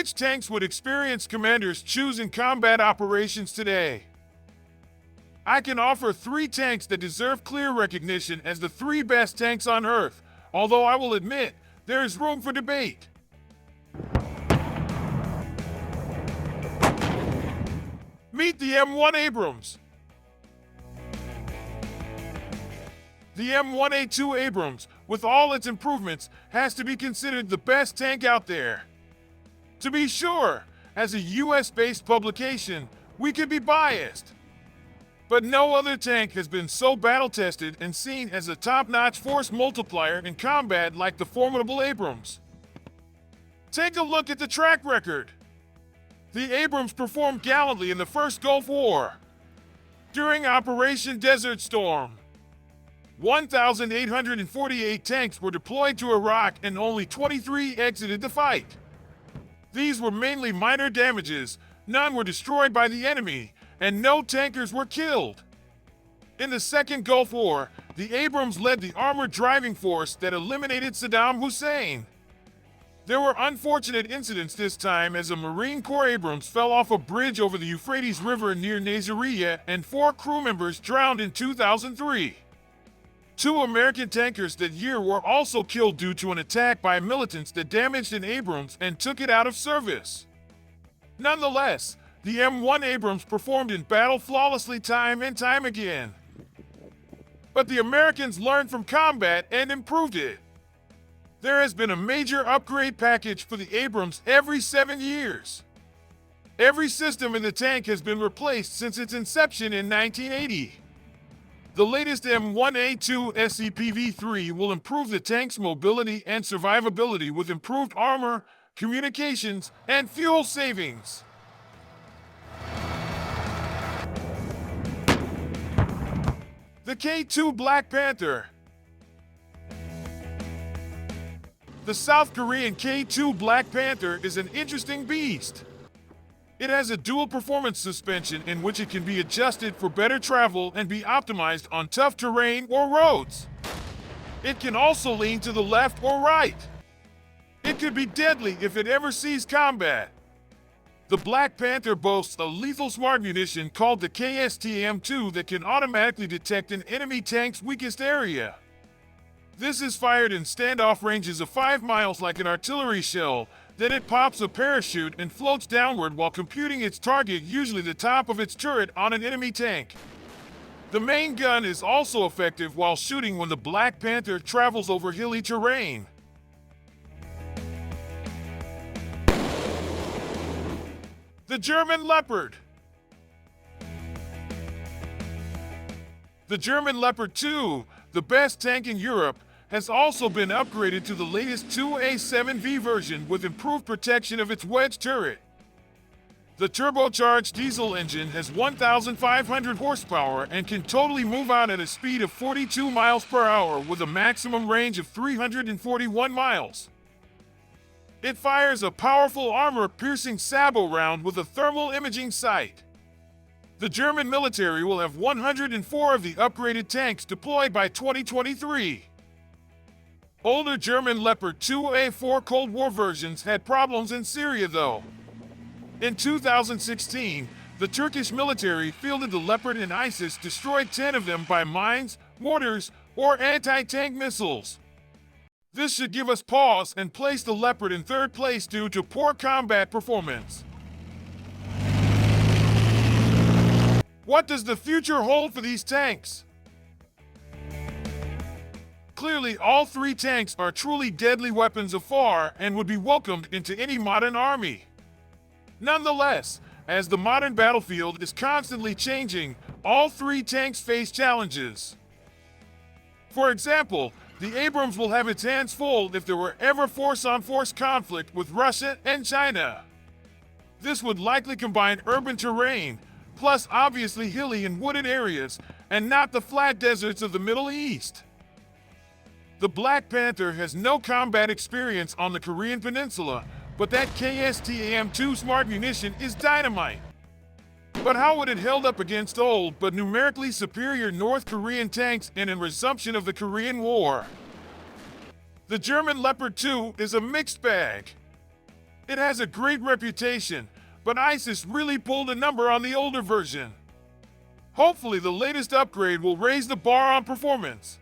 Which tanks would experienced commanders choose in combat operations today? I can offer 3 tanks that deserve clear recognition as the 3 best tanks on Earth, although I will admit there is room for debate. Meet the M1 Abrams. The M1A2 Abrams, with all its improvements, has to be considered the best tank out there. To be sure, as a US-based publication, we could be biased. But no other tank has been so battle-tested and seen as a top-notch force multiplier in combat like the formidable Abrams. Take a look at the track record. The Abrams performed gallantly in the First Gulf War. During Operation Desert Storm, 1,848 tanks were deployed to Iraq and only 23 exited the fight. These were mainly minor damages, none were destroyed by the enemy, and no tankers were killed. In the Second Gulf War, the Abrams led the armored driving force that eliminated Saddam Hussein. There were unfortunate incidents this time as a Marine Corps Abrams fell off a bridge over the Euphrates River near Nasiriyah and 4 crew members drowned in 2003. 2 American tankers that year were also killed due to an attack by militants that damaged an Abrams and took it out of service. Nonetheless, the M1 Abrams performed in battle flawlessly time and time again. But the Americans learned from combat and improved it. There has been a major upgrade package for the Abrams every 7 years. Every system in the tank has been replaced since its inception in 1980. The latest M1A2 SCPV-3 will improve the tank's mobility and survivability with improved armor, communications, and fuel savings. The K2 Black Panther. The South Korean K2 Black Panther is an interesting beast. It has a dual performance suspension in which it can be adjusted for better travel and be optimized on tough terrain or roads. It can also lean to the left or right. It could be deadly if it ever sees combat. The Black Panther boasts a lethal smart munition called the KSTM-2 that can automatically detect an enemy tank's weakest area. This is fired in standoff ranges of 5 miles like an artillery shell. Then it pops a parachute and floats downward while computing its target, usually the top of its turret, on an enemy tank. The main gun is also effective while shooting when the Black Panther travels over hilly terrain. The German Leopard. The German Leopard 2, the best tank in Europe, has also been upgraded to the latest 2A7V version with improved protection of its wedge turret. The turbocharged diesel engine has 1,500 horsepower and can totally move out at a speed of 42 miles per hour with a maximum range of 341 miles. It fires a powerful armor-piercing sabot round with a thermal imaging sight. The German military will have 104 of the upgraded tanks deployed by 2023. Older German Leopard 2A4 Cold War versions had problems in Syria though. In 2016, the Turkish military fielded the Leopard and ISIS destroyed 10 of them by mines, mortars, or anti-tank missiles. This should give us pause and place the Leopard in 3rd place due to poor combat performance. What does the future hold for these tanks? Clearly, all 3 tanks are truly deadly weapons afar and would be welcomed into any modern army. Nonetheless, as the modern battlefield is constantly changing, all 3 tanks face challenges. For example, the Abrams will have its hands full if there were ever force-on-force conflict with Russia and China. This would likely combine urban terrain, plus obviously hilly and wooded areas, and not the flat deserts of the Middle East. The Black Panther has no combat experience on the Korean Peninsula, but that KSTM-2 smart munition is dynamite. But how would it hold up against old but numerically superior North Korean tanks in a resumption of the Korean War? The German Leopard 2 is a mixed bag. It has a great reputation, but ISIS really pulled a number on the older version. Hopefully the latest upgrade will raise the bar on performance.